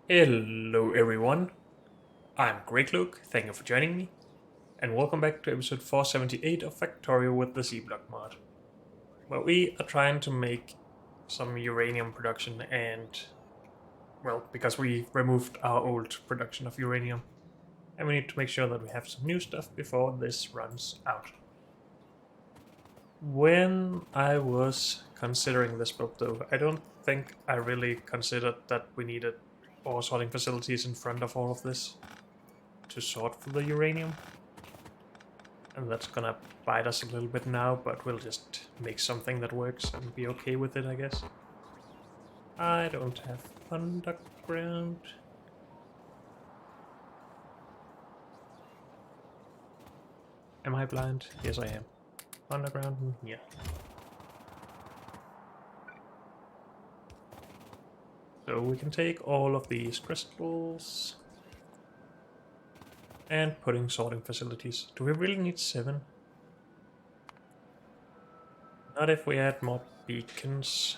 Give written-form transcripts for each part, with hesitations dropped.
Hello everyone, I'm Greg Luke, thank you for joining me, and welcome back to episode 478 of Factorio with the C-Block mod, where we are trying to make some uranium production and, well, because we removed our old production of uranium, and we need to make sure that we have some new stuff before this runs out. When I was considering this build though, I don't think I really considered that we needed ore sorting facilities in front of all of this to sort for the uranium. And that's gonna bite us a little bit now, but we'll just make something that works and be okay with it, I guess. I don't have underground. Am I blind? Yes, I am. Underground? Yeah. So we can take all of these crystals and putting sorting facilities. Do we really need 7? Not if we add more beacons.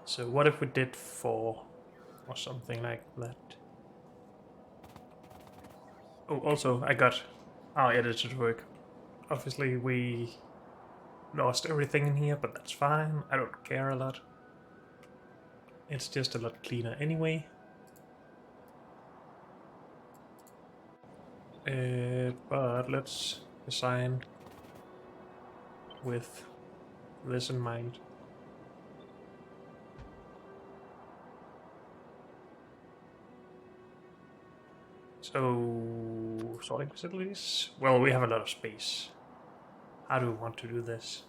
So what if we did 4 or something like that? Oh, also I got our editor to work. Obviously we lost everything in here, but that's fine. I don't care a lot. It's just a lot cleaner anyway. But let's design with this in mind. So, sorting facilities? Well, we have a lot of space. How do we want to do this?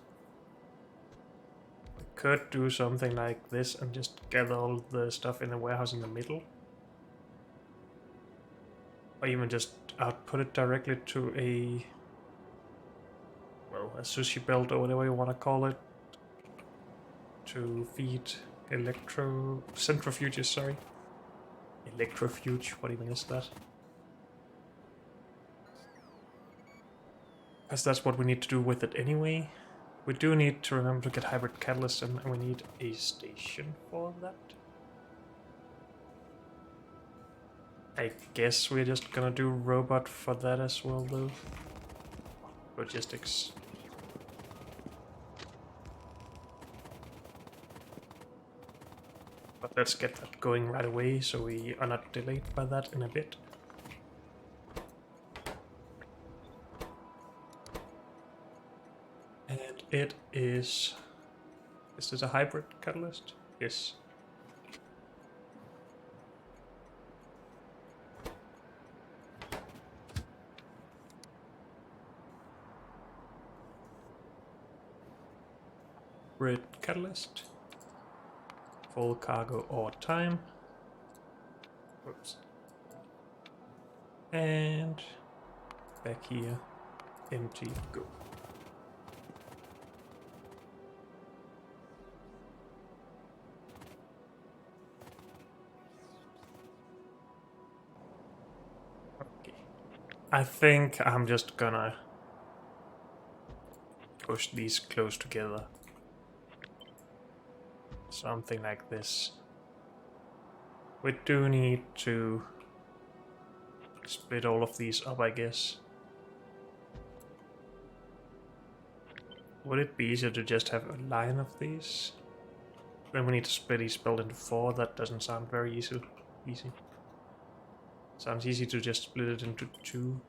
We could do something like this and just gather all the stuff in the warehouse in the middle. Or even just output it directly to a, well, a sushi belt or whatever you want to call it, to feed centrifuges, sorry. Electrofuge, what even is that? Because that's what we need to do with it anyway. We do need to remember to get hybrid catalysts, and we need a station for that. I guess we're just gonna do robot for that as well, though. Logistics. But let's get that going right away so we are not delayed by that in a bit. And it is... Is this a hybrid catalyst? Yes. Hybrid catalyst. Full cargo or time. Oops. And back here, empty, go. Okay. I think I'm just gonna push these close together. Something like this. We do need to split all of these up, I guess. Would it be easier to just have a line of these? Then we need to split each build into 4. That doesn't sound very easy. Sounds easy to just split it into 2.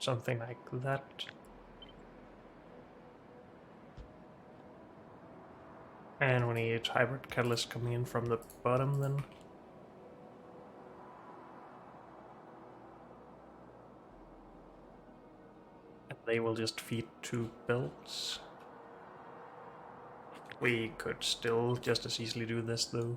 Something like that. And we need hybrid catalyst coming in from the bottom then. And they will just feed 2 belts. We could still just as easily do this though.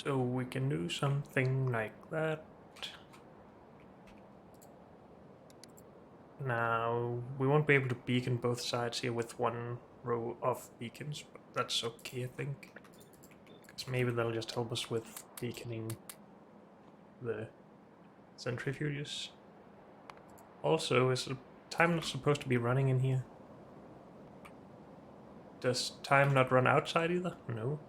So we can do something like that. Now, we won't be able to beacon both sides here with one row of beacons, but that's okay, I think. Because maybe that'll just help us with beaconing the centrifuges. Also, is the time not supposed to be running in here? Does time not run outside either? No.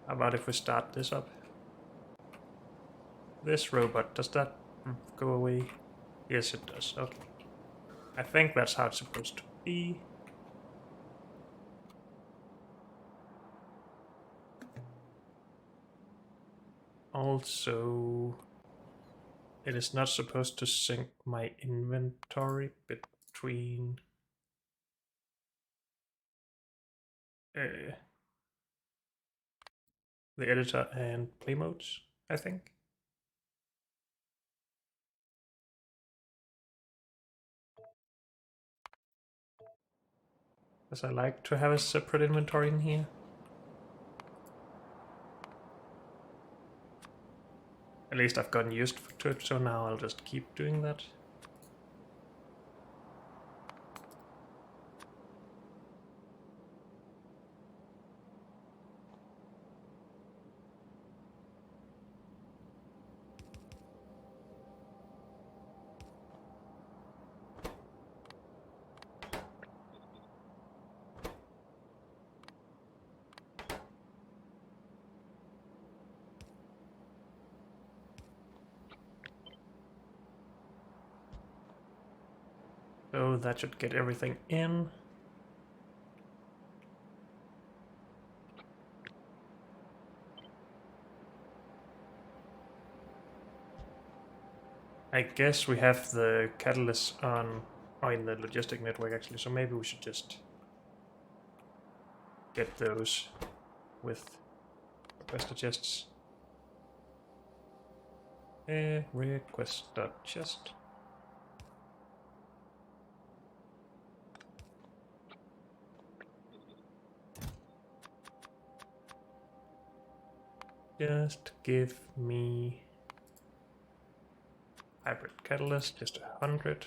How about if we start this up? This robot, does that go away? Yes, it does. Okay. I think that's how it's supposed to be. Also, it is not supposed to sync my inventory between the editor and play modes, I think. Because I like to have a separate inventory in here. At least I've gotten used to it, so now I'll just keep doing that. So that should get everything in. I guess we have the catalysts on, or in the logistic network actually, so maybe we should just get those with requester chests. Request.chest. Just give me hybrid catalyst, just 100.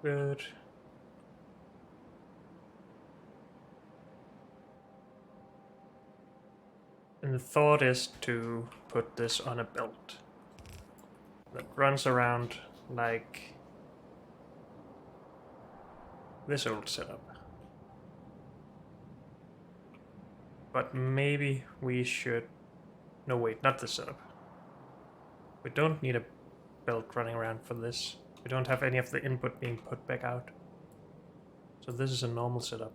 Good. And the thought is to put this on a belt that runs around like this old setup. But maybe we should... No, wait, not this setup. We don't need a belt running around for this. We don't have any of the input being put back out. So this is a normal setup.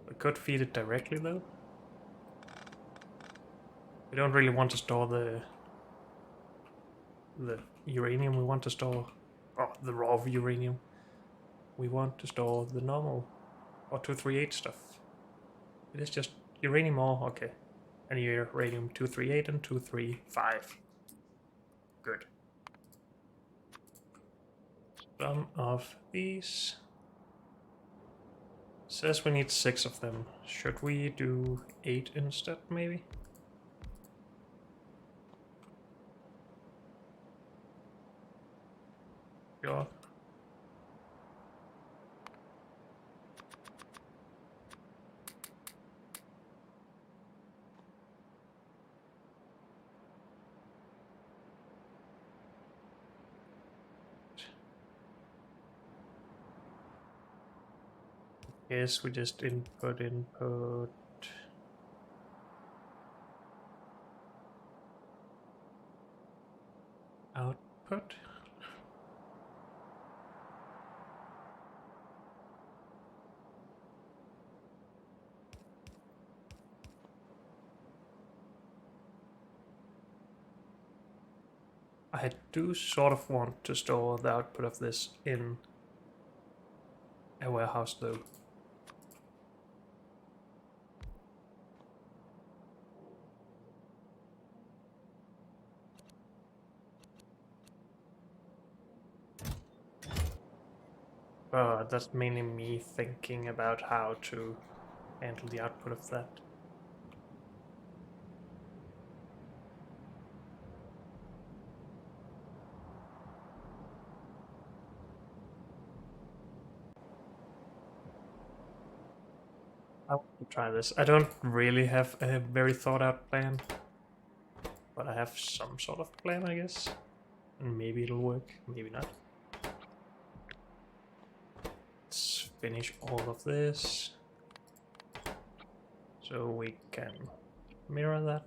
We could feed it directly though. We don't really want to store the uranium. We want to store the raw uranium. We want to store the normal or 238 stuff. It is just uranium ore, okay. And uranium 238 and 235. Good. Some of these. Says we need 6 of them. Should we do 8 instead, maybe? Sure. Yes, we just input. Output. I do sort of want to store the output of this in a warehouse though. That's mainly me thinking about how to handle the output of that. I want to try this. I don't really have a very thought out plan, but I have some sort of plan, I guess. And maybe it'll work, maybe not. Let's finish all of this so we can mirror that.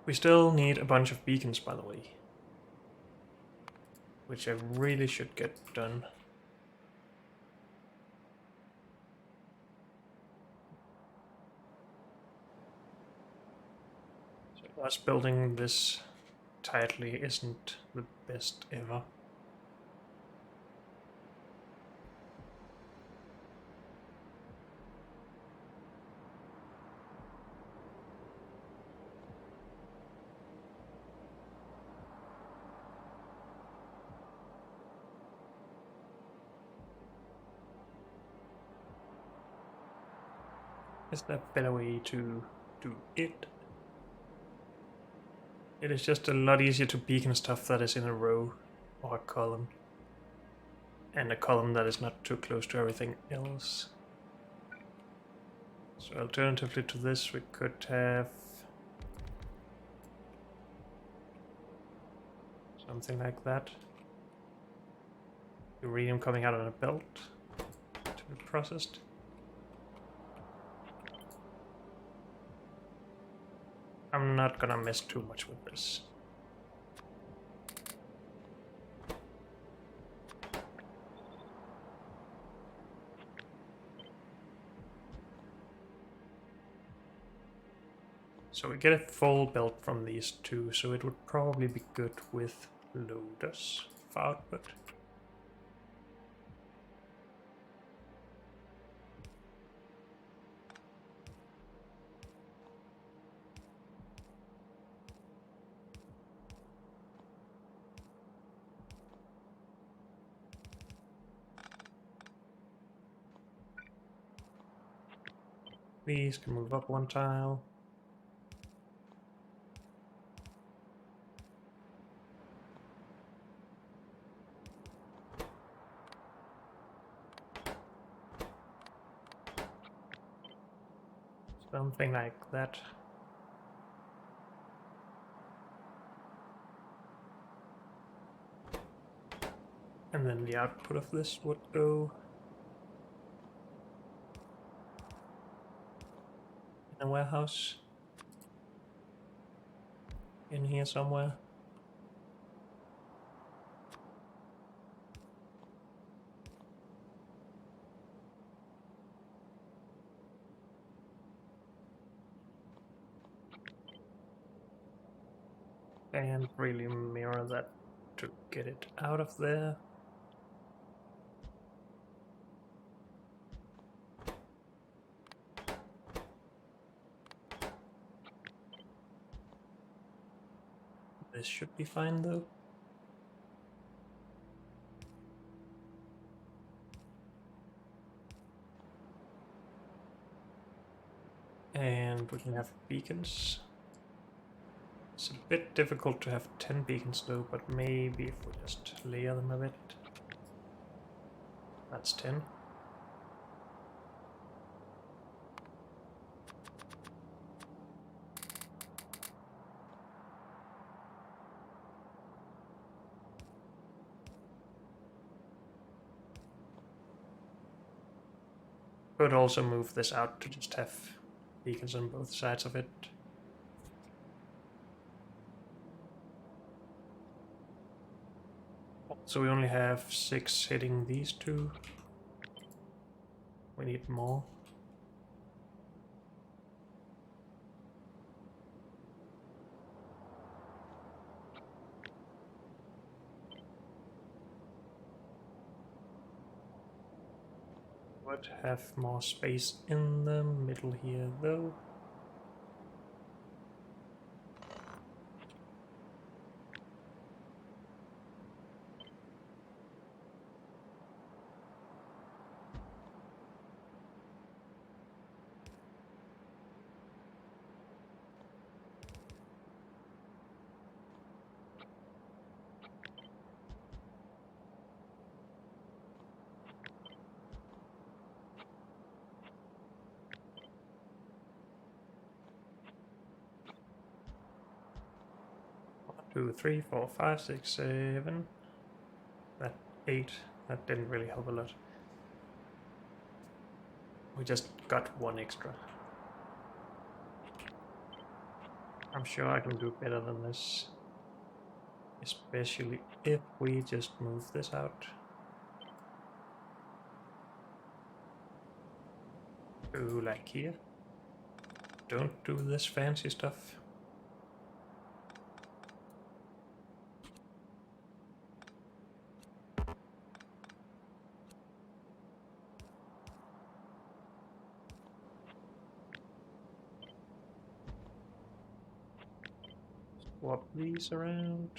We still need a bunch of beacons, by the way, which I really should get done. So us building this tightly isn't the best ever. Is there a better way to do it? It is just a lot easier to beacon stuff that is in a row or a column. And a column that is not too close to everything else. So alternatively to this, we could have something like that. Uranium coming out on a belt to be processed. I'm not gonna mess too much with this. So we get a full belt from these two, so it would probably be good with loaders for output. These can move up one tile. Something like that. And then the output of this would go in a warehouse in here somewhere. And really mirror that to get it out of there. This should be fine though. And we can have beacons. It's a bit difficult to have 10 beacons though, but maybe if we just layer them a bit. That's 10. Could also move this out to just have beacons on both sides of it. So we only have 6 hitting these two. We need more. Could have more space in the middle here though. Two, three, four, five, six, 7. That 8. That didn't really help a lot. We just got 1 extra. I'm sure I can do better than this. Especially if we just move this out. To like here. Don't do this fancy stuff. Swap these around.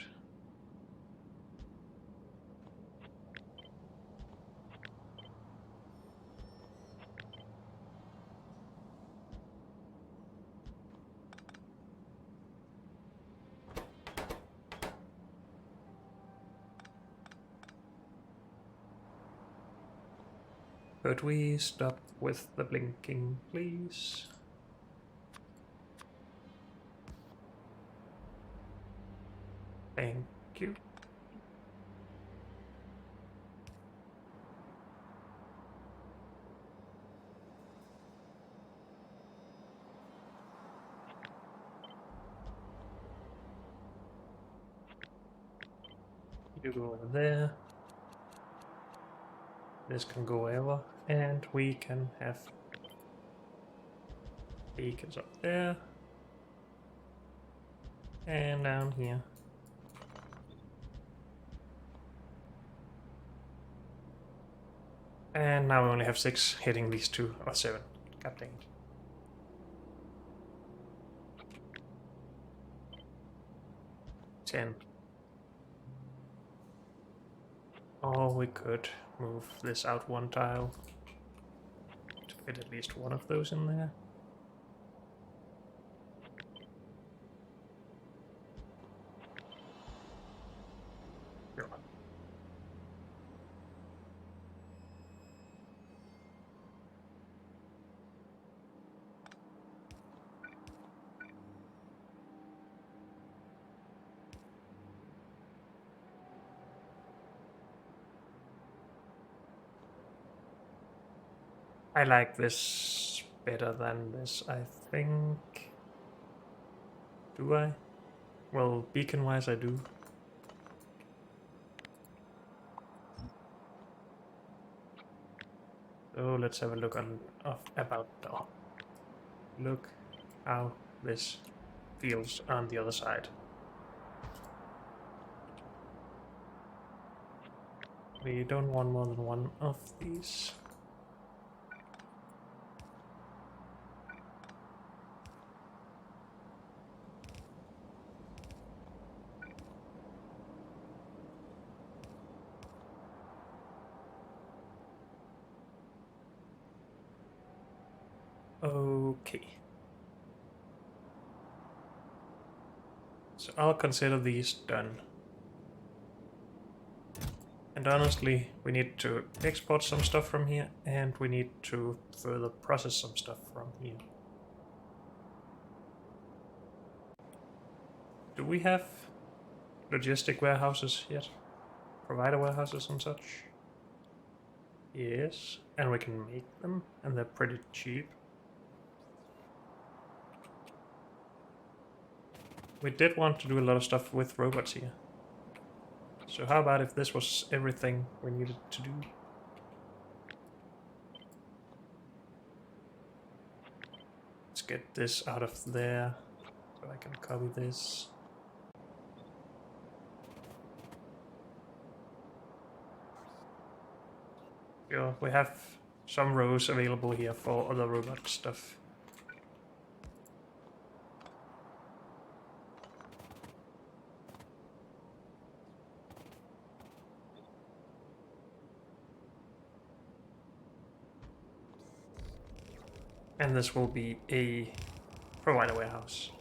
Could we stop with the blinking, please? Thank you. You go over there. This can go wherever, and we can have beacons up there and down here. And now we only have 6 hitting these 2 or 7. God dang it. Ten. Or we could move this out 1 tile to fit at least 1 of those in there. Sure. I like this better than this, I think. Do I? Well, beacon-wise I do. So let's have a look on about look how this feels on the other side. We don't want more than 1 of these. Okay. So I'll consider these done. And honestly, we need to export some stuff from here, and we need to further process some stuff from here. Do we have logistic warehouses yet? Provider warehouses and such? Yes, and we can make them, and they're pretty cheap. We did want to do a lot of stuff with robots here. So how about if this was everything we needed to do? Let's get this out of there, so I can copy this. Sure, we have some rows available here for other robot stuff. And this will be a provider warehouse.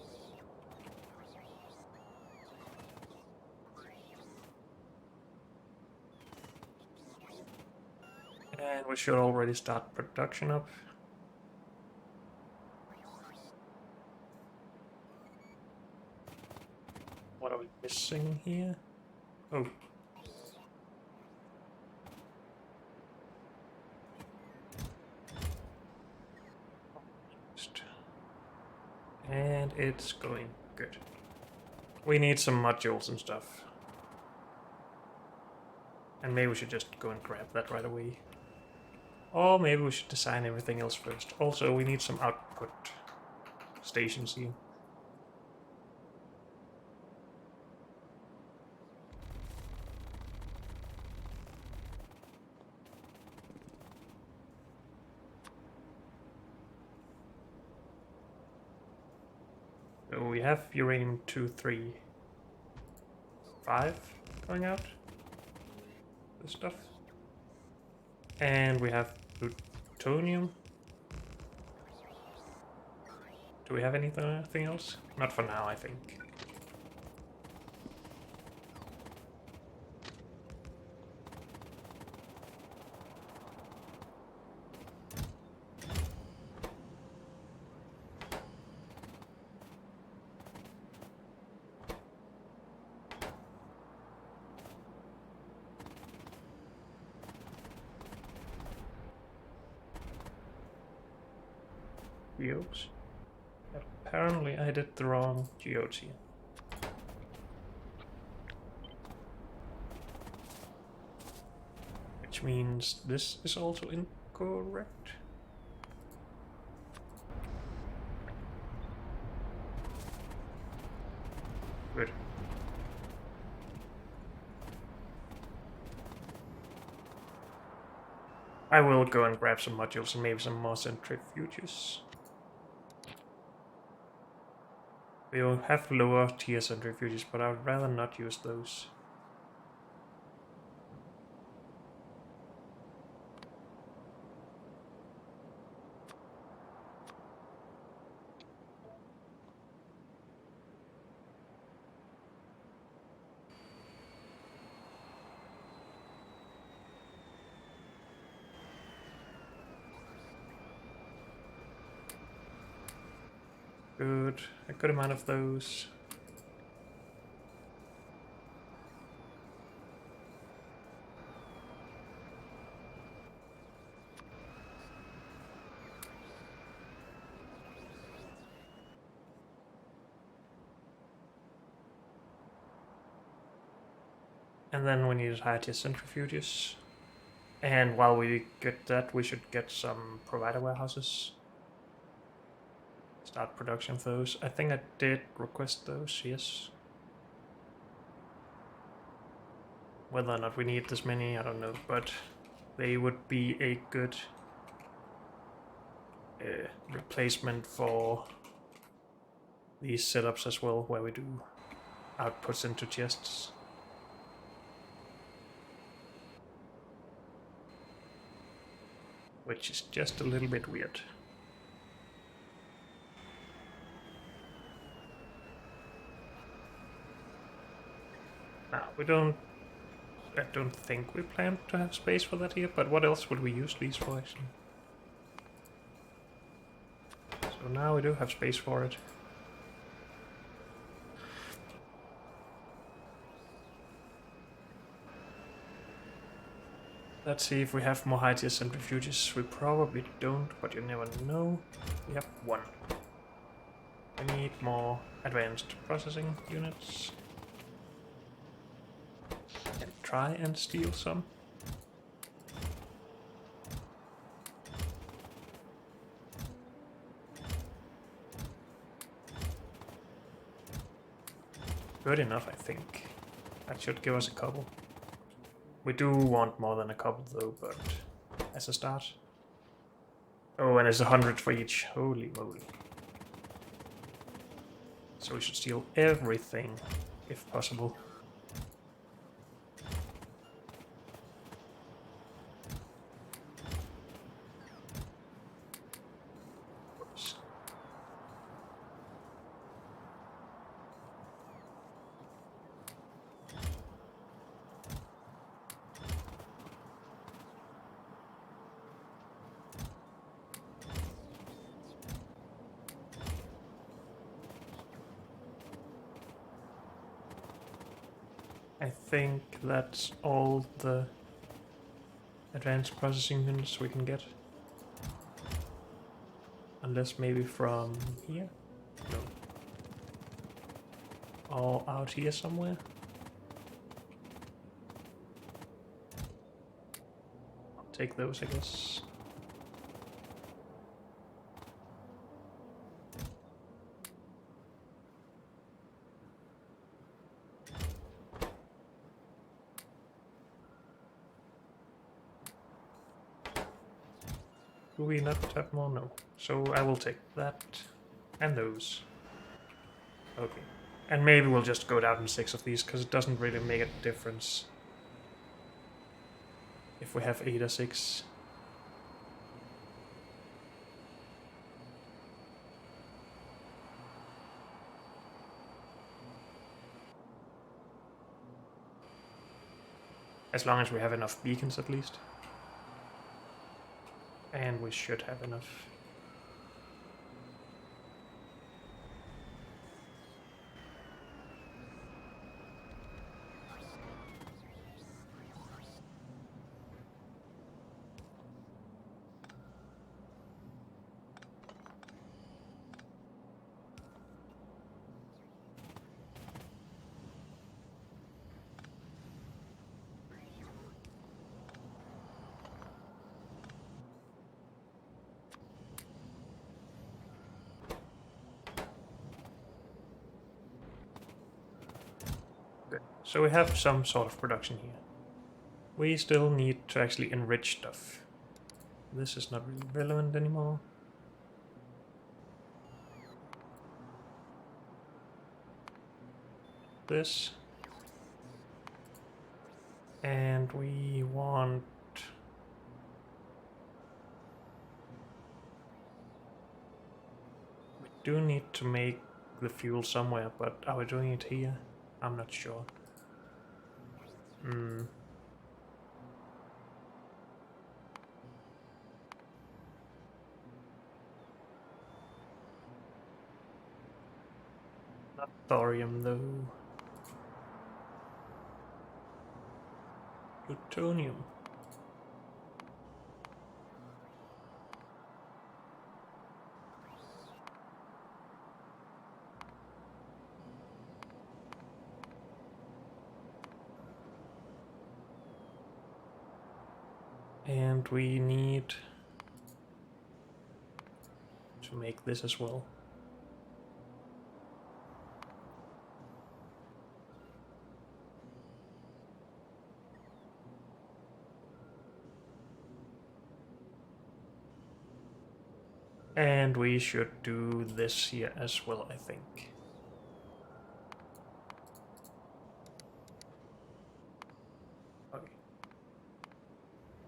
And we should already start production up. What are we missing here? Oh. And it's going good. We need some modules and stuff. And maybe we should just go and grab that right away. Or maybe we should design everything else first. Also, we need some output stations here. So we have uranium 2, 3, 5 going out. This stuff. And we have plutonium. Do we have anything else? Not for now, I think. Geodes. Apparently I did the wrong geodes here. Which means this is also incorrect. Good. I will go and grab some modules and maybe some more centrifuges. We'll have lower tier centrifuges, but I would rather not use those. Good, a good amount of those. And then we need higher tier centrifuges. And while we get that, we should get some provider warehouses. Start production of those. I think I did request those, yes. Whether or not we need this many, I don't know, but they would be a good replacement for these setups as well, where we do outputs into chests. Which is just a little bit weird. Now, I don't think we plan to have space for that here, but what else would we use these for actually? So now we do have space for it. Let's see if we have more high-tier centrifuges. We probably don't, but you never know. We have one. We need more advanced processing units. And try and steal some. Good enough, I think. That should give us a couple. We do want more than a couple though, but as a start. Oh, and it's 100 for each. Holy moly. So we should steal everything, if possible. Oops. I think that's all the advanced processing units we can get. Unless maybe from here? No. Or out here somewhere? I'll take those, I guess. Do we not have more? No. So I will take that and those. Okay. And maybe we'll just go down in 6 of these, because it doesn't really make a difference if we have 8 or 6. As long as we have enough beacons at least. And we should have enough. So we have some sort of production here. We still need to actually enrich stuff. This is not really relevant anymore. This. And we want... We do need to make the fuel somewhere, but are we doing it here? I'm not sure. Not thorium though. Plutonium. And we need to make this as well. And we should do this here as well, I think. Okay.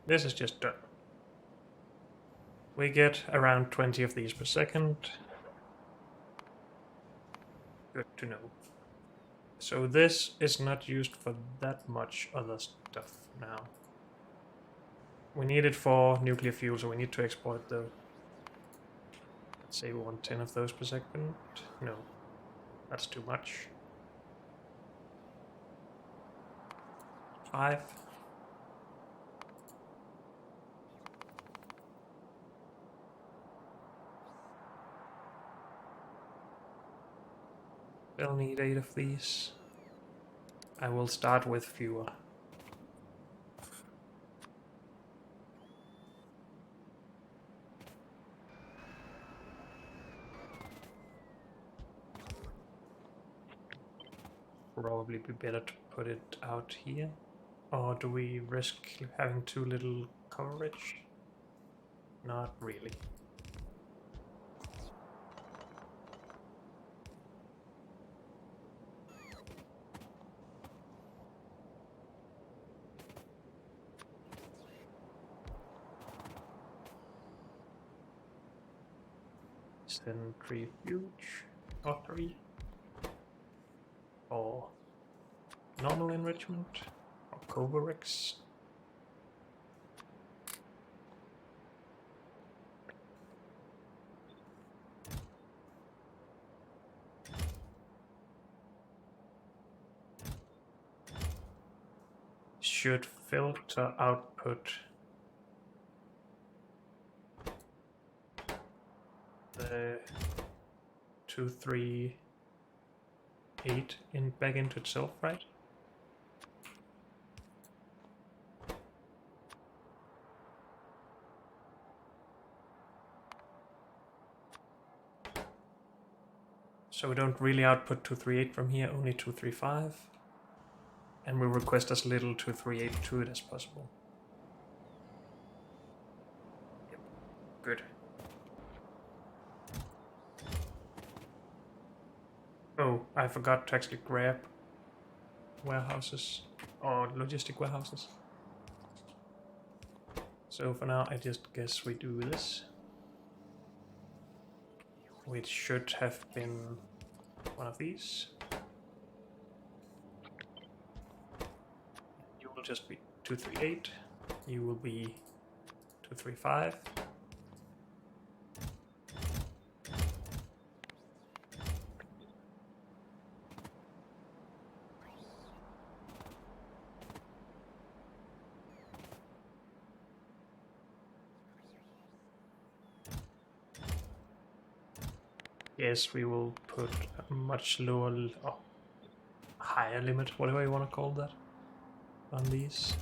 This is just done. We get around 20 of these per second. Good to know. So this is not used for that much other stuff now. We need it for nuclear fuel, so we need to export though. Let's say we want 10 of those per second. No, that's too much. 5. They'll need 8 of these. I will start with fewer. Probably be better to put it out here. Or do we risk having too little coverage? Not really. Centrifuge or 3 or normal enrichment or Covarex. Should filter output the 238 back into itself, right? So we don't really output 238 from here, only 235. And we request as little 238 to it as possible. Yep. Good. Oh, I forgot to actually grab warehouses or logistic warehouses. So for now, I just guess we do this. Which should have been one of these. You will just be 238. You will be 235. Yes, we will put a much lower, higher limit, whatever you want to call that, on these.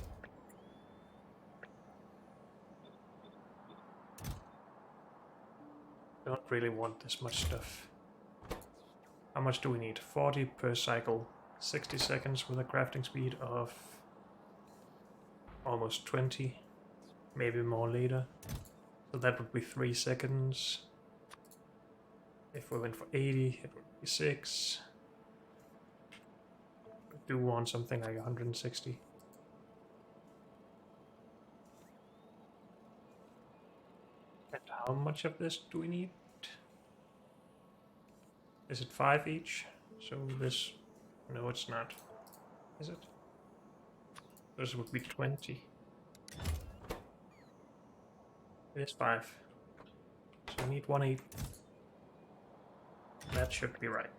Don't really want this much stuff. How much do we need? 40 per cycle, 60 seconds with a crafting speed of almost 20, maybe more later. So that would be 3 seconds. If we went for 80, it would be 6. We do want something like 160. And how much of this do we need? Is it 5 each? So this... No, it's not. Is it? This would be 20. It is 5. So we need 1/8. That should be right.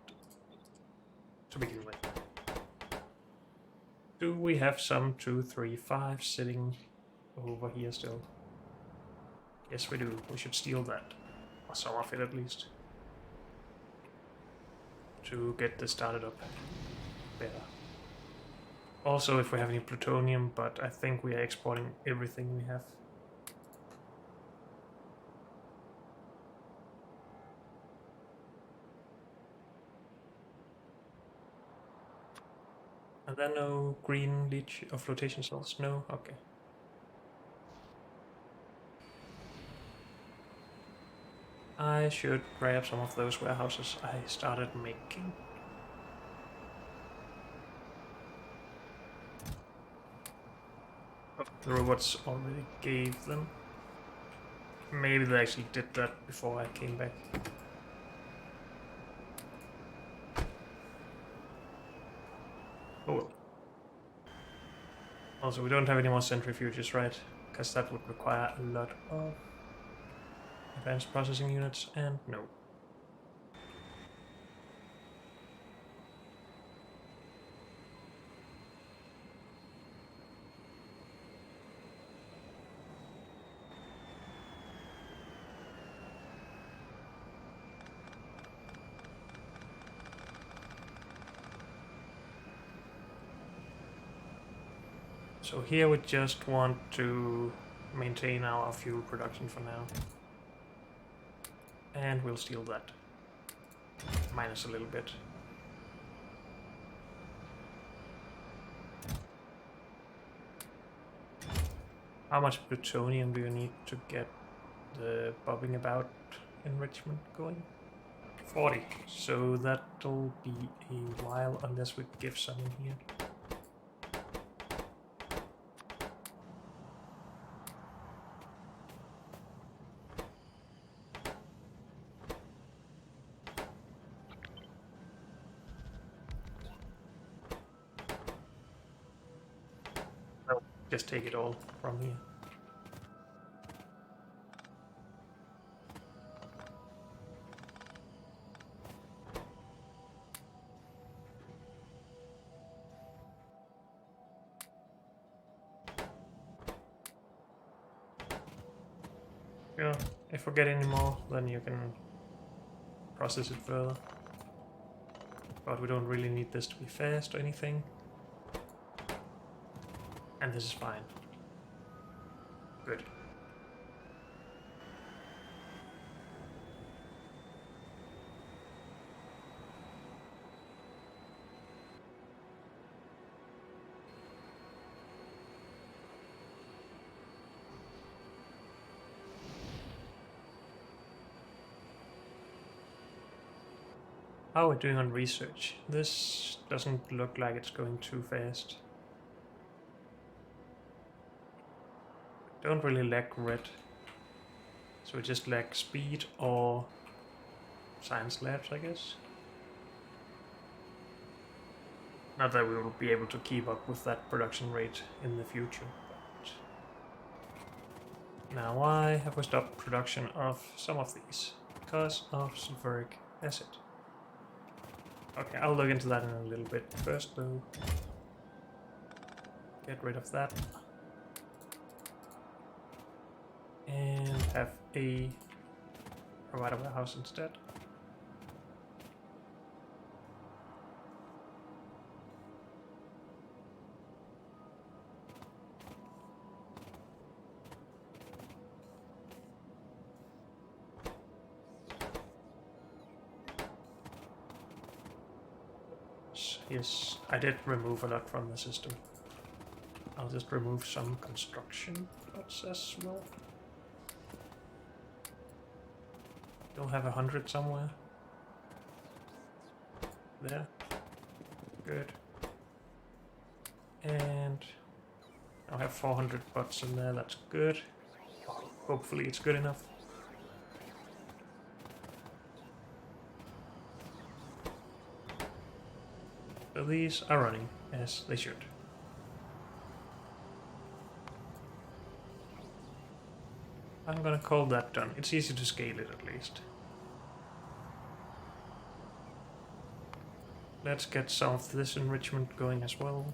To begin with. Do we have some 235 sitting over here still? Yes, we do. We should steal that. Or some of it at least. To get this started up better. Also, if we have any plutonium, but I think we are exporting everything we have. And then no green leech or flotation cells? No? Okay. I should grab some of those warehouses I started making. Oh, the robots already gave them. Maybe they actually did that before I came back. Oh well. Also, we don't have any more centrifuges, right? Because that would require a lot of advanced processing units, and no. So here we just want to maintain our fuel production for now. And we'll steal that. Minus a little bit. How much plutonium do you need to get the bobbing about enrichment going? 40. So that'll be a while unless we give some in here. I'll just take it all from here. Yeah, if we get any more, then you can process it further. But we don't really need this to be fast or anything. And this is fine. Good. How are we doing on research? This doesn't look like it's going too fast. Don't really lack red. So we just lack speed or science labs, I guess. Not that we will be able to keep up with that production rate in the future. But now why have we stopped production of some of these? Because of sulfuric acid. Okay, I'll look into that in a little bit. First though, get rid of that. And have a provider warehouse instead. Yes, I did remove a lot from the system. I'll just remove some construction plots as well. Still have 100 somewhere. There. Good. And I have 400 bots in there, that's good. Hopefully it's good enough. So these are running as they should. I'm gonna call that done. It's easy to scale it at least. Let's get some of this enrichment going as well.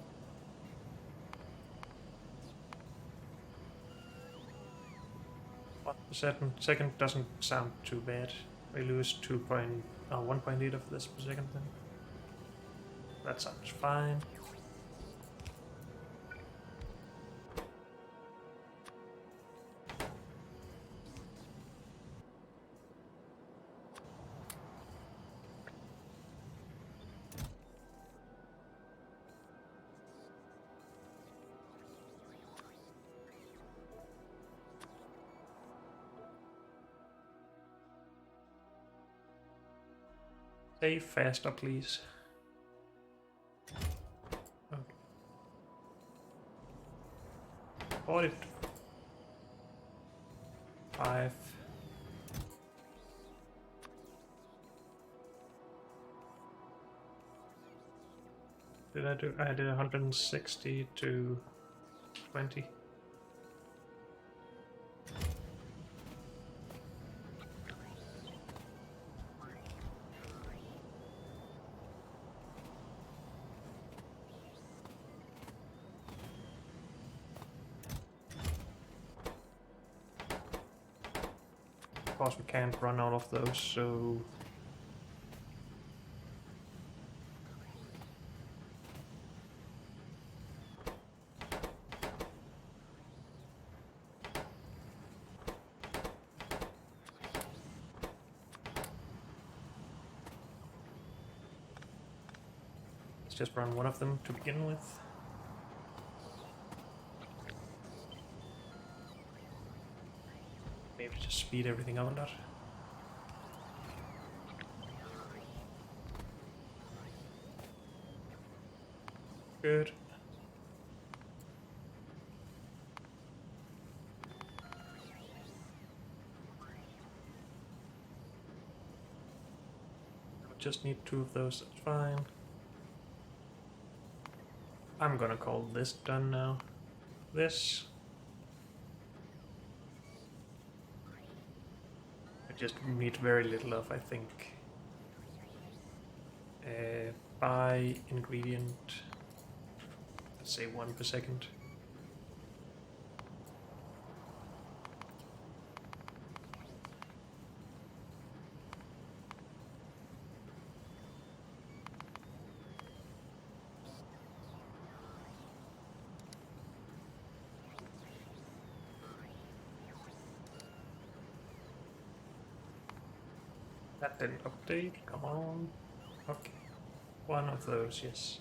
Second doesn't sound too bad. We lose 1.8 of this per second then. That sounds fine. Save faster, please. Okay. Audit. 5. Did I do? I did 160 to 20. Of course, we can't run all of those, so let's just run one of them to begin with. Maybe just speed speed everything up a lot. Good. Just need 2 of those, that's fine. I'm gonna call this done now. This. I just need very little of, I think. Buy ingredient. Let's say 1 per second. That didn't update, come on. Okay, 1 of those, yes.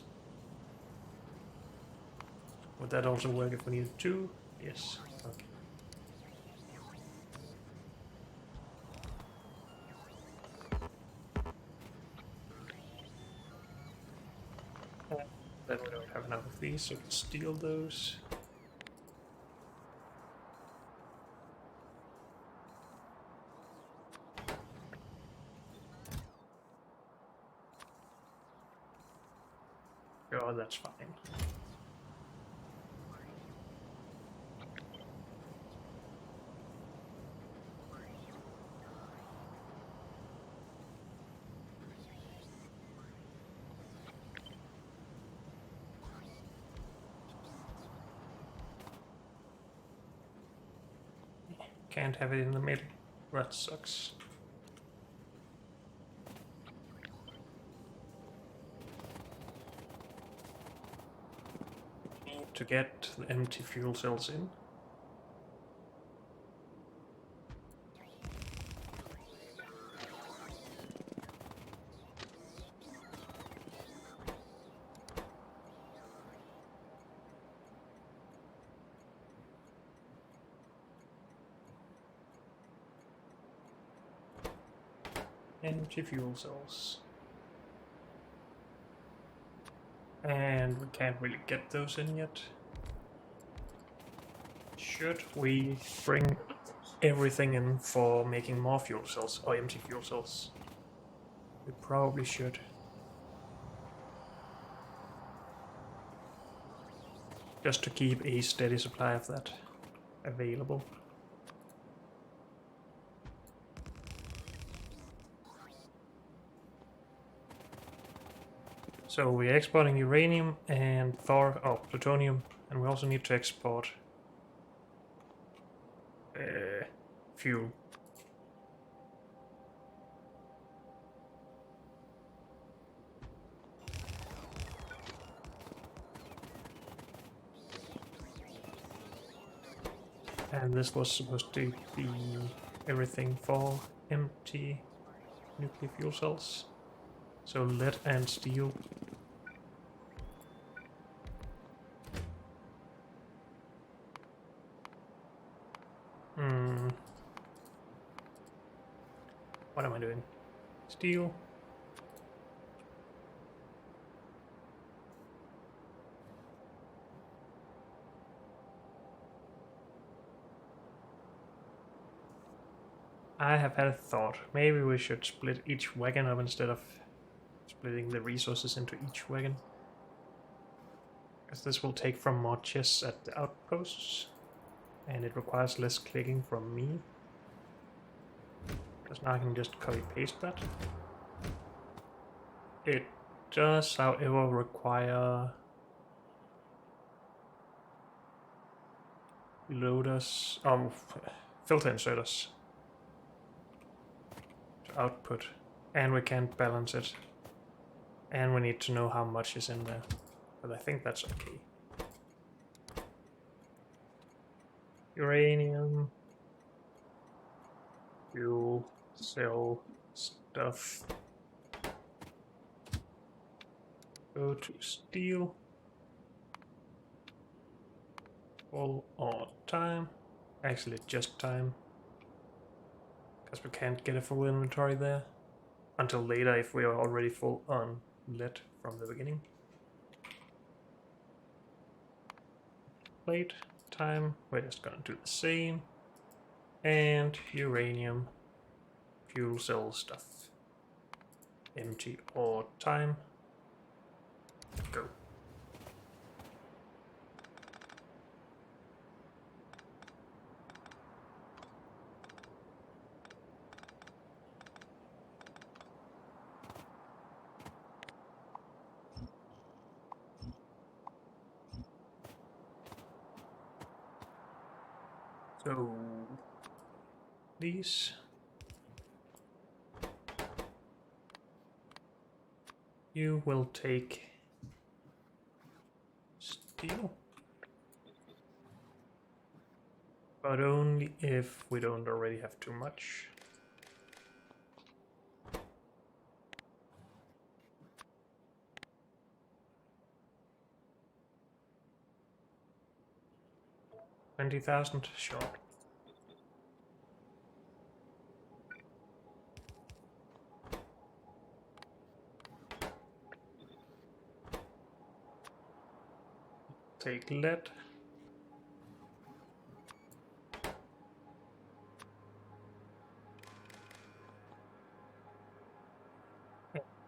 Would that also work if we needed 2? Yes, okay. Then we don't have enough of these, so we'll steal those. Oh, that's fine. Can't have it in the middle. That sucks. Need to get the empty fuel cells in. Empty fuel cells. And we can't really get those in yet. Should we bring everything in for making more fuel cells, or empty fuel cells? We probably should. Just to keep a steady supply of that available. So we're exporting uranium and plutonium, and we also need to export fuel. And this was supposed to be everything for empty nuclear fuel cells. So lead and steel. What am I doing? Steel. I have had a thought. Maybe we should split each wagon up instead of splitting the resources into each wagon. Because this will take from more chests at the outposts. And it requires less clicking from me. Because now I can just copy paste that. It does, however, require loaders, filter inserters to output, and we can't balance it, and we need to know how much is in there, but I think that's okay. Uranium, fuel cell stuff. Go to steel. Full or time. Actually, just time. Because we can't get a full inventory there until later if we are already full on lead from the beginning. Plate time, we're just gonna do the same. And uranium, fuel cell stuff. Empty all time. Go. So these you will take steel, but only if we don't already have too much. $20,000, sure. Take lead.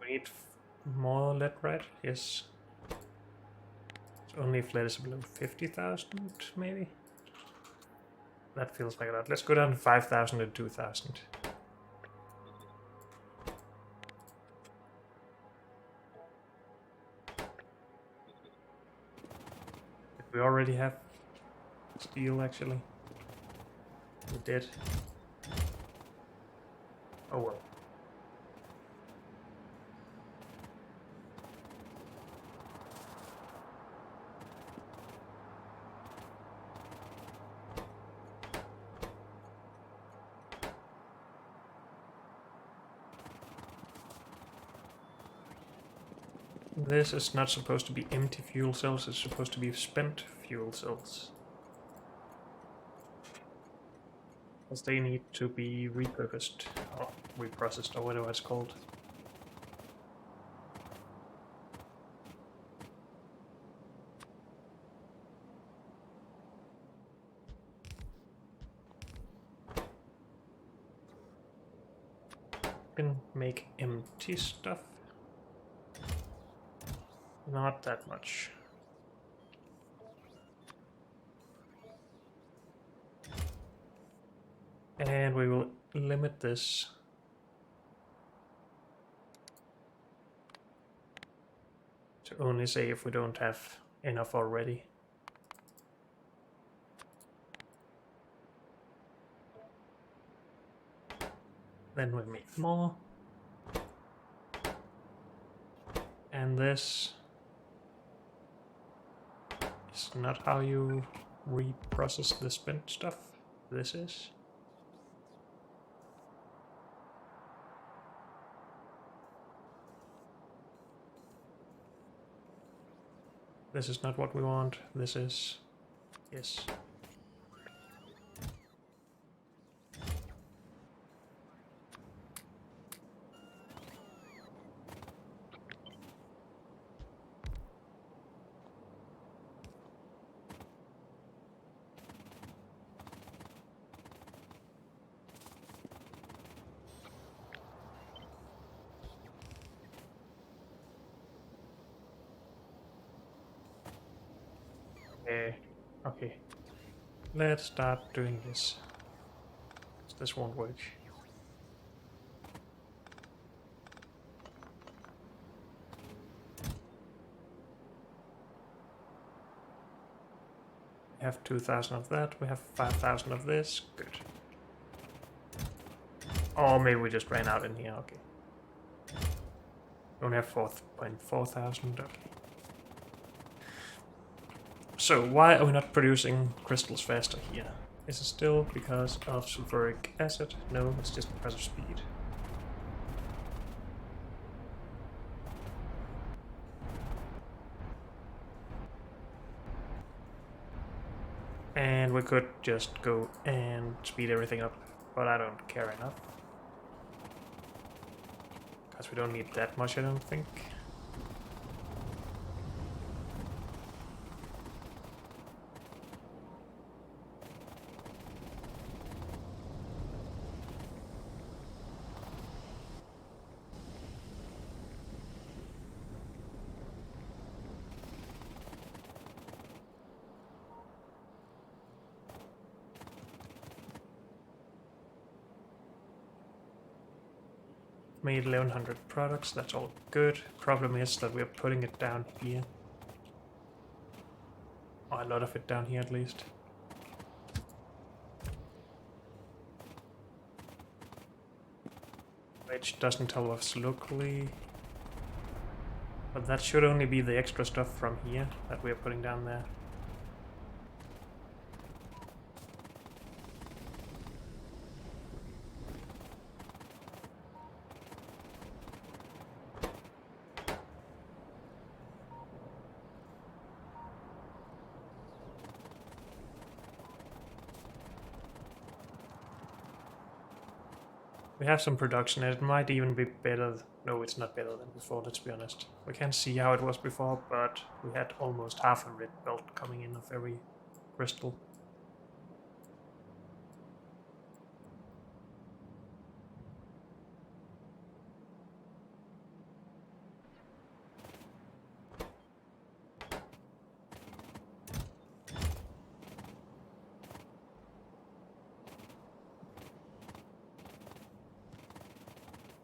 We need more lead, right? Yes. So only if lead is below 50,000, maybe? That feels like a lot. Let's go down to 5,000 and 2,000. We already have steel, actually. We did. Oh well. This is not supposed to be empty fuel cells, it's supposed to be spent fuel cells. Because they need to be repurposed, or reprocessed, or whatever it's called. Can make empty stuff. Not that much. And we will limit this to only say if we don't have enough already. Then we make more. And this is not how you reprocess the spent stuff. This is. This is not what we want. This is. Yes. Okay. Let's start doing this. This won't work. We have 2,000 of that, we have 5,000 of this. Good. Or maybe we just ran out in here, okay. We only have 4.4 thousand, okay. So why are we not producing crystals faster here? Is it still because of sulfuric acid? No, it's just because of speed. And we could just go and speed everything up. but I don't care enough. Because we don't need that much, I don't think. Made 1100 products, that's all good. Problem is that we're putting it down here. Or a lot of it down here at least. Which doesn't help us locally. But that should only be the extra stuff from here that we're putting down there. We have some production, and it might even be better. No, it's not better than before, let's be honest. We can't see how it was before, but we had almost half a red belt coming in of every crystal.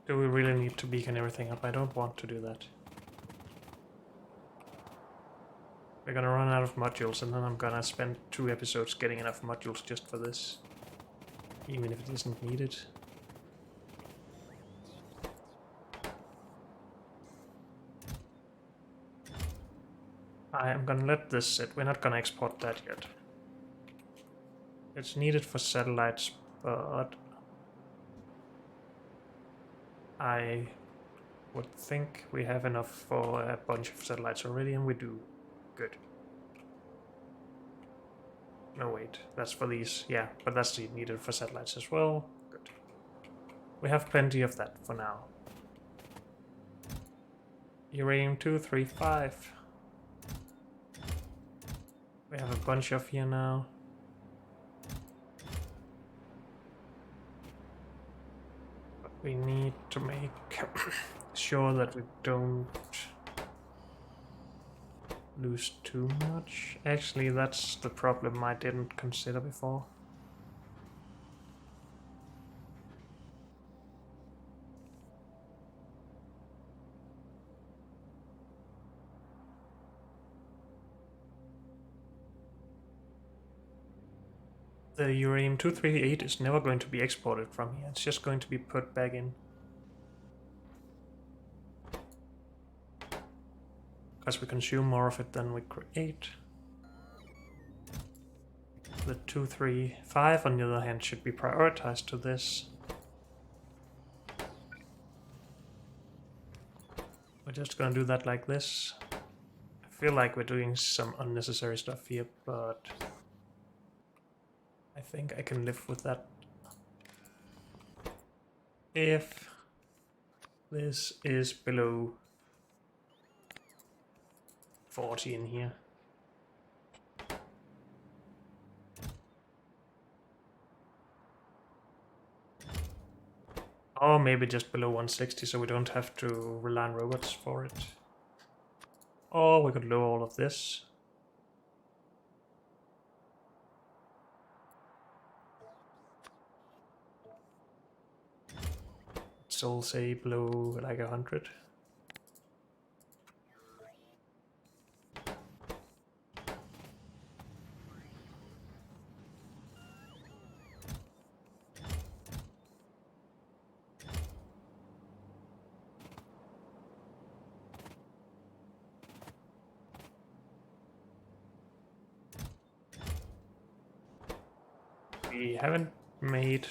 Do we really need to beacon everything up? I don't want to do that. We're gonna run out of modules, and then I'm gonna spend 2 episodes getting enough modules just for this. Even if it isn't needed. I am gonna let this sit. We're not gonna export that yet. It's needed for satellites, but I would think we have enough for a bunch of satellites already, and we do. Good. No, wait, that's for these. Yeah, but that's needed for satellites as well. Good. We have plenty of that for now. Uranium 235. We have a bunch of here now. We need to make sure that we don't lose too much. Actually, that's the problem I didn't consider before. The Uranium 238 is never going to be exported from here. It's just going to be put back in. Because we consume more of it than we create. The 235, on the other hand, should be prioritized to this. We're just gonna do that like this. I feel like we're doing some unnecessary stuff here, but I think I can live with that. If this is below 40 in here. Or maybe just below 160, so we don't have to rely on robots for it. Or we could lower all of this. So I'll say below like 100. We haven't made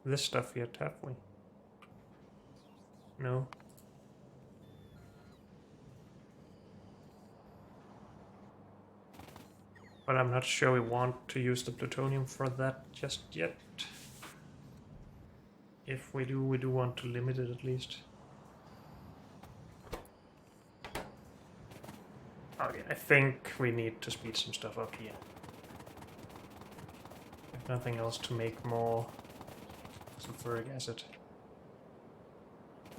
this stuff yet, have we? No. But I'm not sure we want to use the plutonium for that just yet. if we do want to limit it at least. Okay, I think we need to speed some stuff up here. If nothing else, to make more sulfuric acid.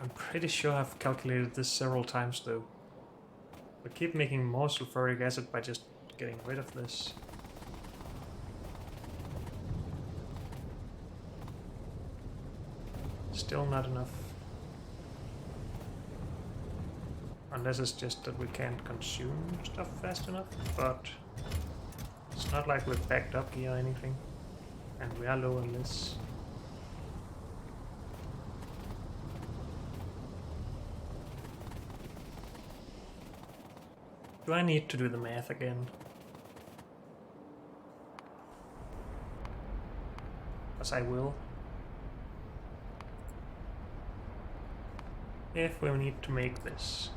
I'm pretty sure I've calculated this several times though. We keep making more sulfuric acid by just getting rid of this. Still not enough. Unless it's just that we can't consume stuff fast enough, but it's not like we're backed up here or anything. And we are low on this. Do I need to do the math again? As I will. If we need to make this,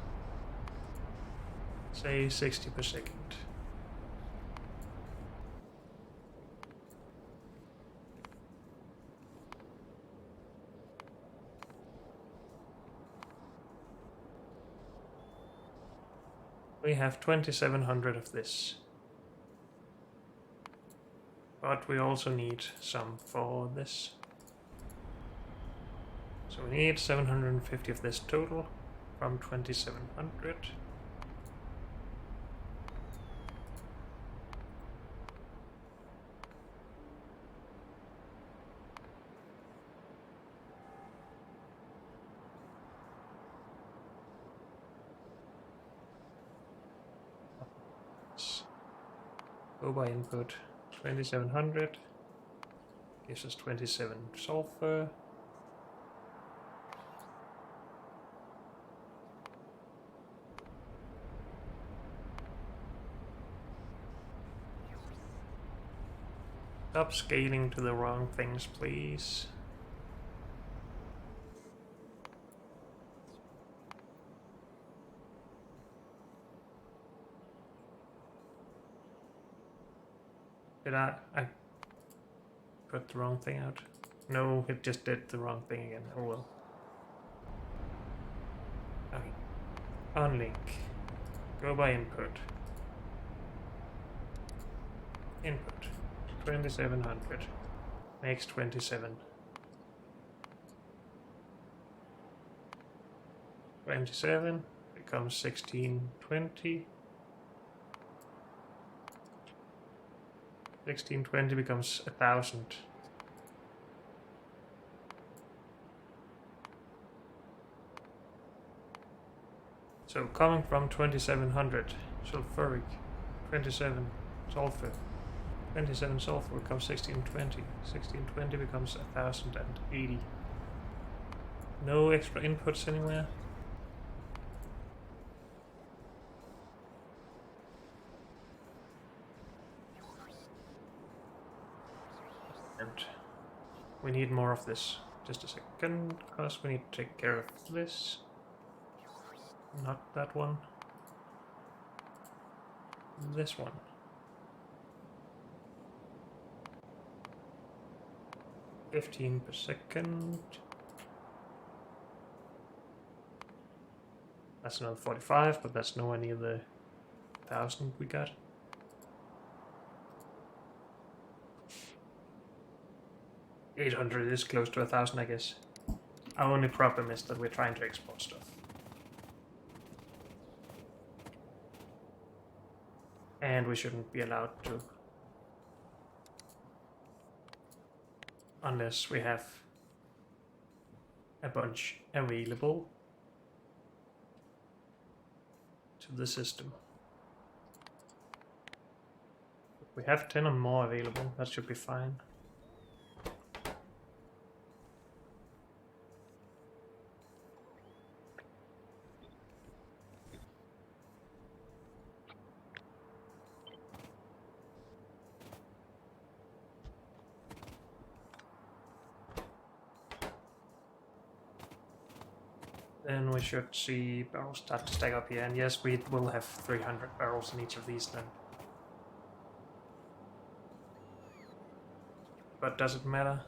say 60 per second. We have 2700 of this. But we also need some for this. So we need 750 of this total from 2700. Go by input 2700 gives us 27 sulfur. Stop scaling to the wrong things, please. Did I put the wrong thing out? No, it just did the wrong thing again. Oh well. Okay. Unlink. Go by input. Input. 2700 makes 27. 27 becomes 1620. 1620 becomes 1000. So coming from 2700 sulfuric, 27 sulfur, 27 sulfur becomes 1620. 1620 becomes 1080. No extra inputs anywhere. And we need more of this. Just a second, because we need to take care of this. Not that one. This one. $15 per second. That's another 45, but that's nowhere near the 1000 we got. $800 is close to 1000, I guess. Our only problem is that we're trying to export stuff. And we shouldn't be allowed to. Unless we have a bunch available to the system. If we have 10 or more available, that should be fine. Then we should see barrels start to stack up here, and yes, we will have 300 barrels in each of these then. But does it matter?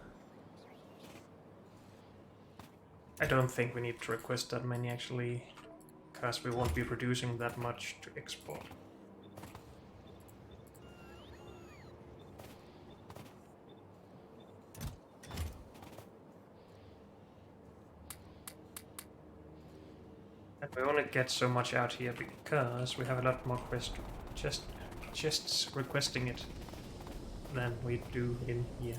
I don't think we need to request that many actually, because we won't be producing that much to export. And we only get so much out here because we have a lot more chests requesting it than we do in here.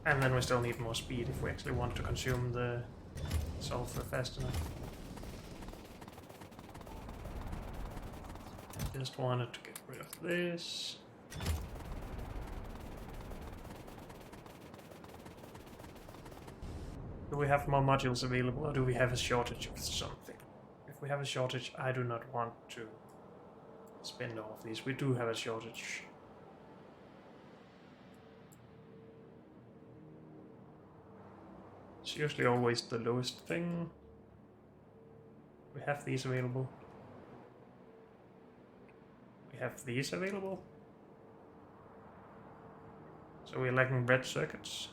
And then we still need more speed if we actually want to consume the sulfur fast enough. Just wanted to get rid of this. Do we have more modules available, or do we have a shortage of something? If we have a shortage, I do not want to spend all of these. We do have a shortage. It's usually always the lowest thing. We have these available. We have these available. So we're lacking red circuits.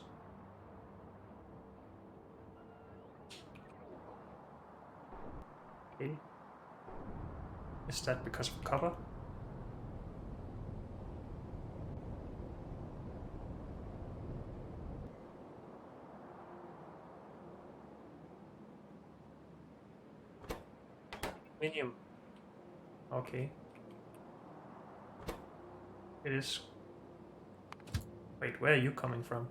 Okay. Is that because of copper? Uranium. Okay. It is. Wait, where are you coming from?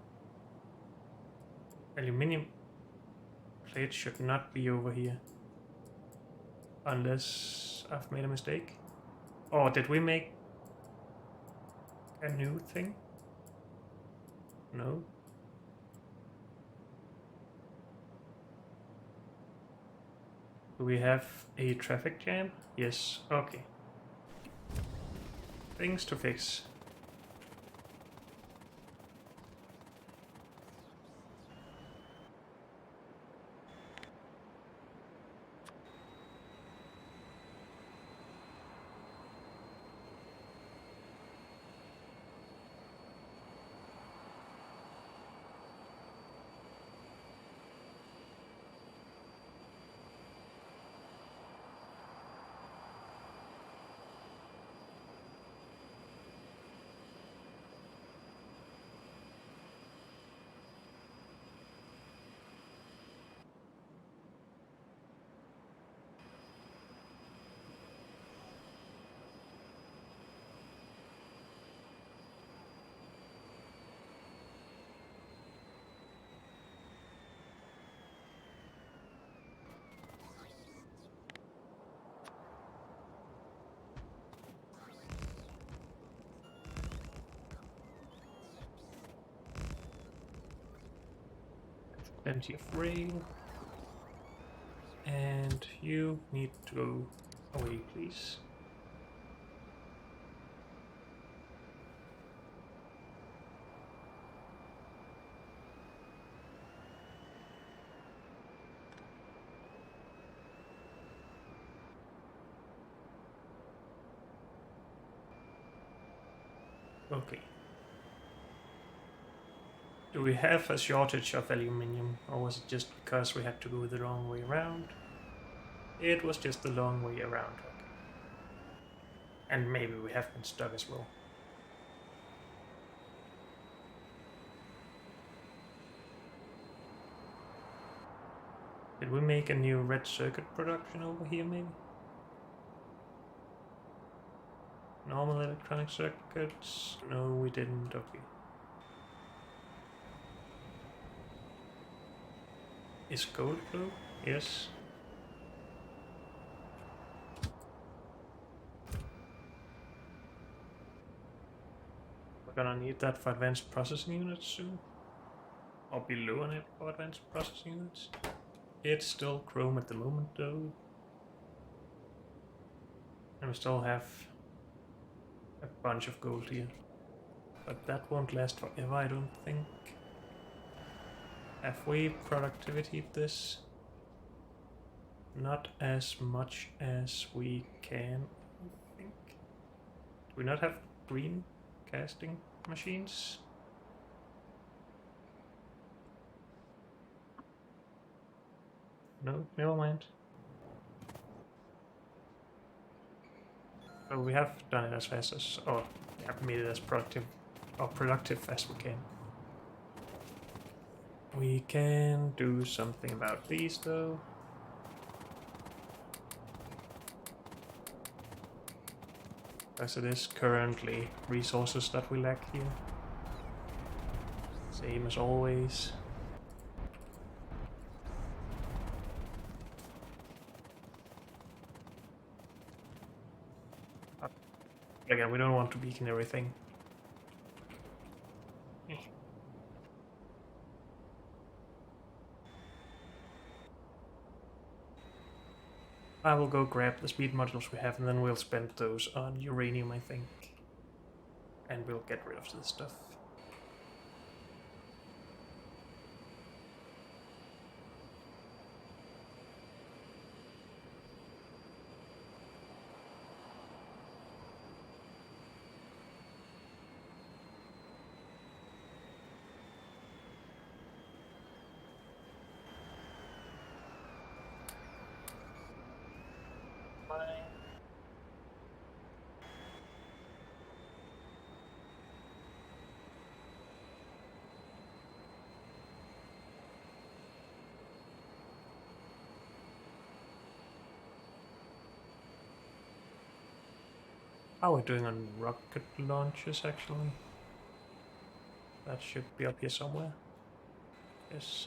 Aluminium plate should not be over here. Unless I've made a mistake. Or did we make a new thing? No. Do we have a traffic jam? Yes, okay. Things to fix. Plenty of rail. And you need to go away, please. Okay. Do we have a shortage of aluminium, or was it just because we had to go the wrong way around? It was just the long way around. Okay. And maybe we have been stuck as well. Did we make a new red circuit production over here, maybe? Normal electronic circuits? No, we didn't. Okay. Is gold blue? Yes. We're gonna need that for advanced processing units soon. Or below on it for advanced processing units. It's still chrome at the moment though. And we still have a bunch of gold here. But that won't last forever, I don't think. Have we productivity this? Not as much as we can, I think. Do we not have green casting machines. No, never mind. So we have done it as fast as, or yeah, made it as productive as we can. We can do something about these though. As it is currently resources that we lack here. Same as always. Again, we don't want to beacon everything. I will go grab the speed modules we have and then we'll spend those on uranium, I think. And we'll get rid of this stuff. How are we doing on rocket launches, actually? That should be up here somewhere. Yes.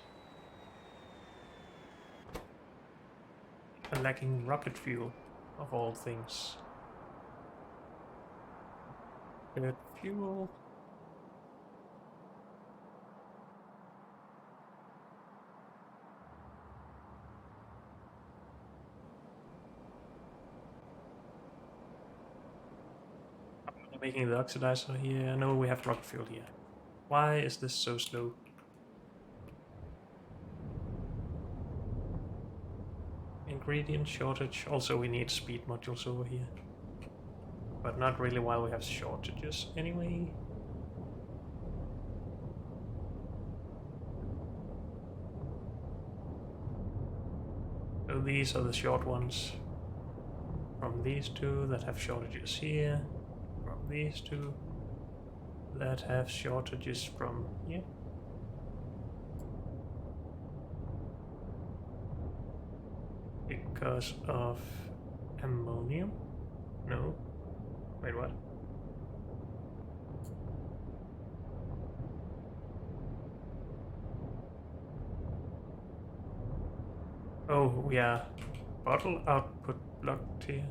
And lacking rocket fuel, of all things. Good fuel. Making the oxidizer here. I know we have rocket fuel here. Why is this so slow? Ingredient shortage. Also, we need speed modules over here. But not really while we have shortages anyway. So these are the short ones. From these two that have shortages here. From these two that have shortages from here. Because of ammonium? No. Wait, what? Oh, yeah. Bottle output blocked here.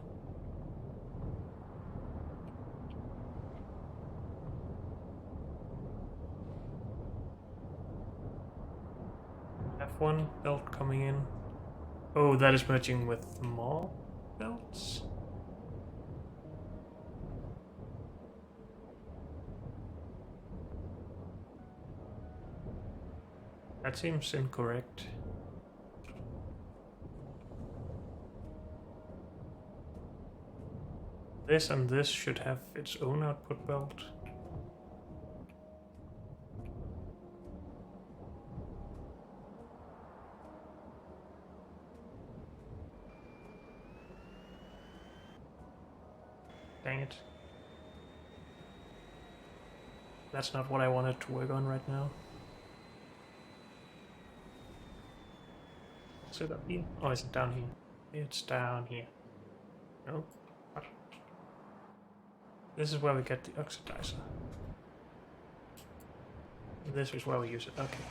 F1 belt coming in. Oh, that is merging with more belts? That seems incorrect. This and this should have its own output belt. Dang it. That's not what I wanted to work on right now. Is it up here? Oh, is it down here? It's down here. No? What? This is where we get the oxidizer. This is where we use it. Okay.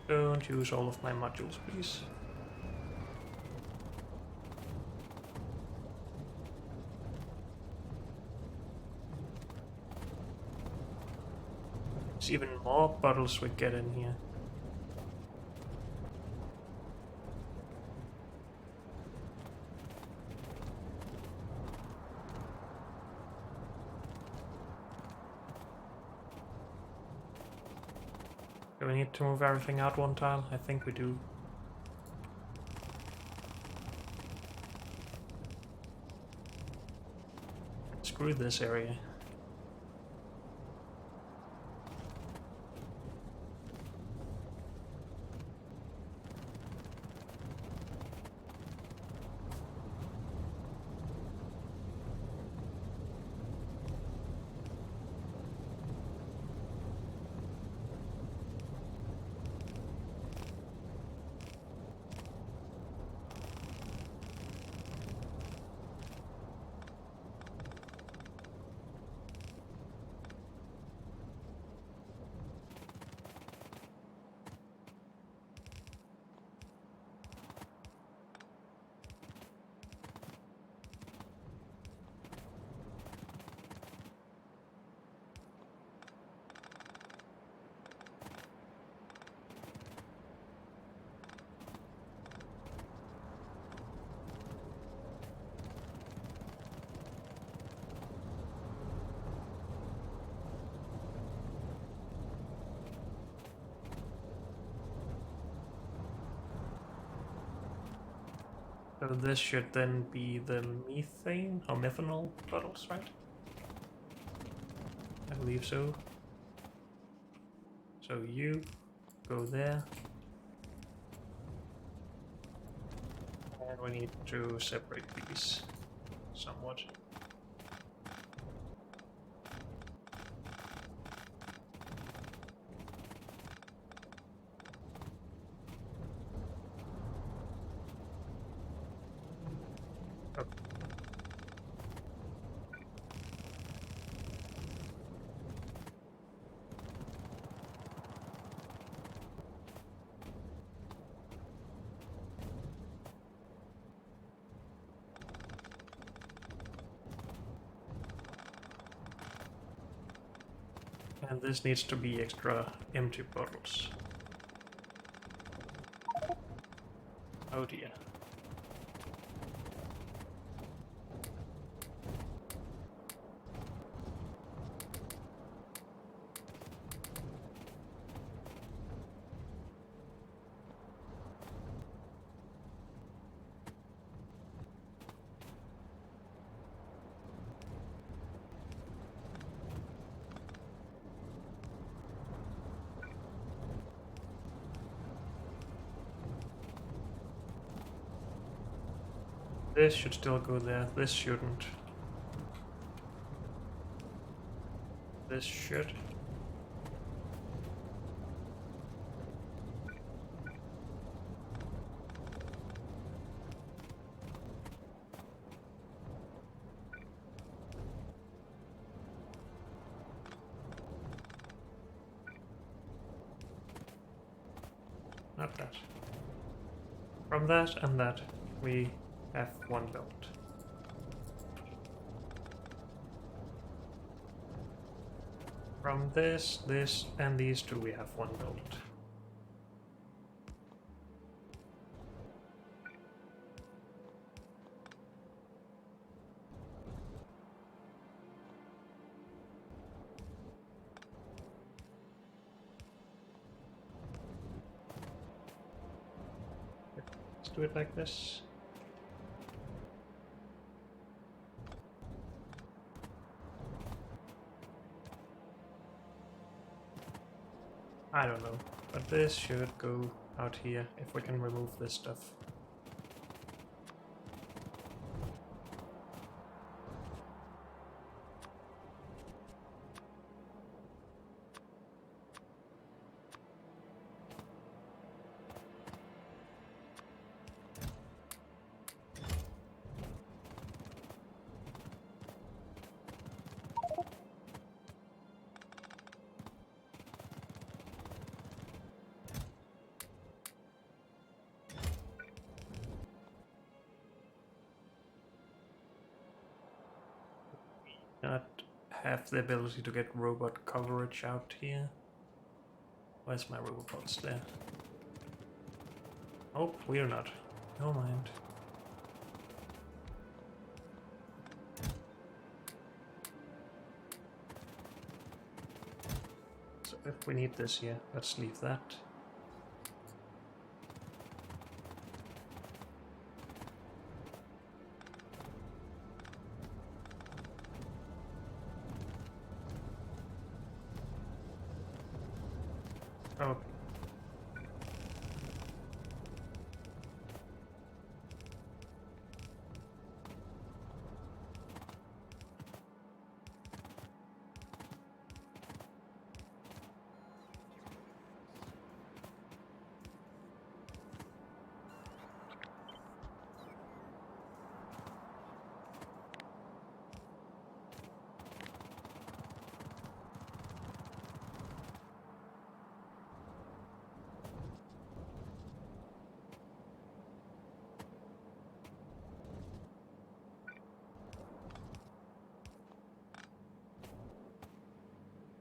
Don't use all of my modules, please. There's even more bottles we get in here. Do we need to move everything out one tile? I think we do. screw this area. So this should then be the methane or methanol bottles, right? I believe so. So you go there. And we need to separate these somewhat. And this needs to be extra empty bottles. Oh dear. This should still go there. This shouldn't. This should. Not that. From that and that, we have one belt. From this, this, and these two, we have one belt. Let's do it like this. I don't know, but this should go out here if we can remove this stuff. Not have the ability to get robot coverage out here. Where's my robots there? Oh, we're not. Never mind. So if we need this here, let's leave that. Oh.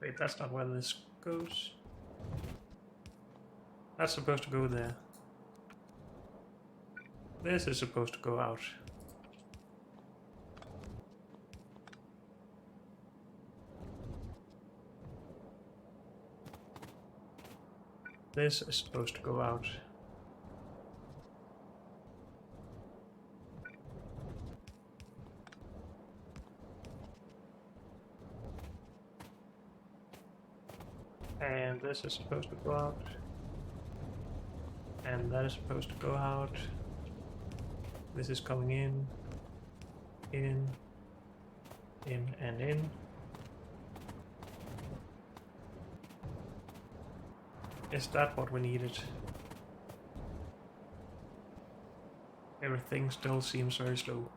Wait, that's not where this goes. That's supposed to go there. This is supposed to go out. This is supposed to go out. And this is supposed to go out. And that is supposed to go out. This is coming in, and in. Is that what we needed? Everything still seems very slow.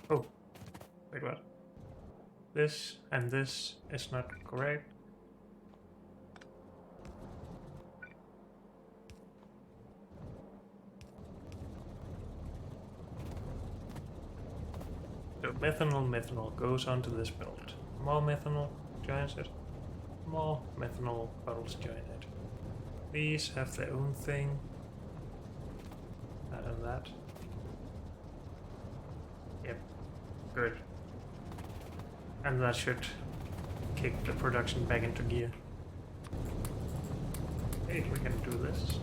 Oh, wait, what? This and this is not correct. So methanol goes onto this belt. More methanol joins it. More methanol bottles join it. These have their own thing. That and that. Yep. Good. And that should kick the production back into gear. Hey, we can do this.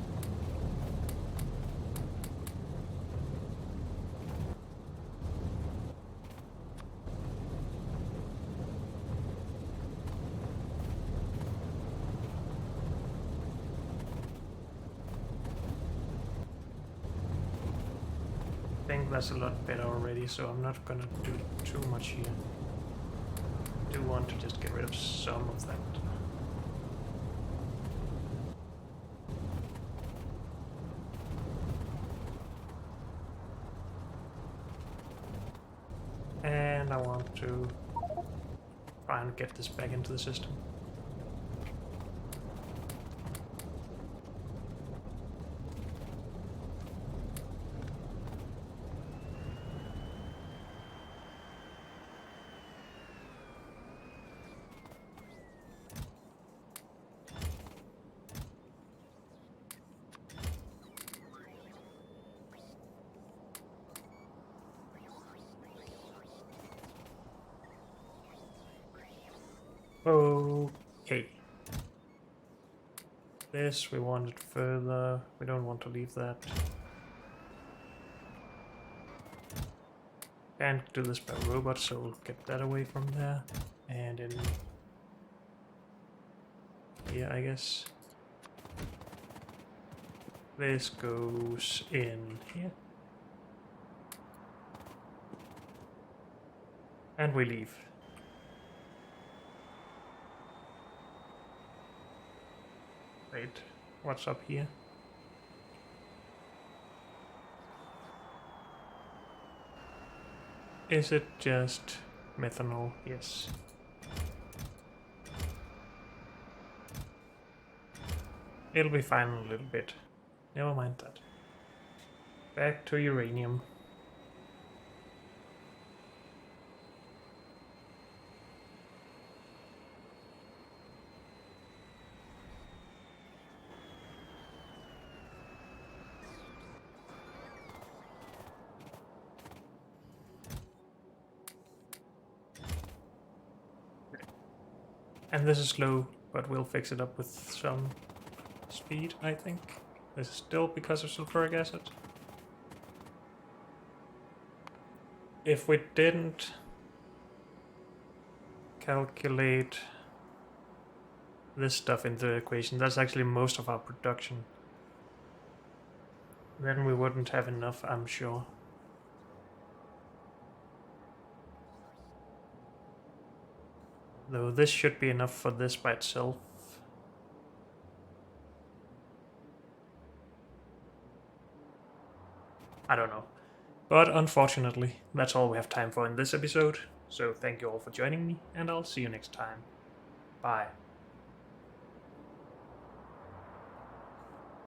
I think that's a lot better already, so I'm not gonna do too much here. I do want to just get rid of some of that. And I want to try and get this back into the system. Okay. This we want it further. We don't want to leave that. Can't do this by robot, so we'll get that away from there. And in here, I guess. This goes in here. And we leave. Wait, what's up here? Is it just methanol? Yes. It'll be fine in a little bit. Never mind that. Back to uranium. And this is slow, but we'll fix it up with some speed, I think. This is still because of sulfuric acid. If we didn't calculate this stuff into the equation, that's actually most of our production. Then we wouldn't have enough, I'm sure. Though this should be enough for this by itself. I don't know. But unfortunately, that's all we have time for in this episode. So thank you all for joining me, and I'll see you next time. Bye.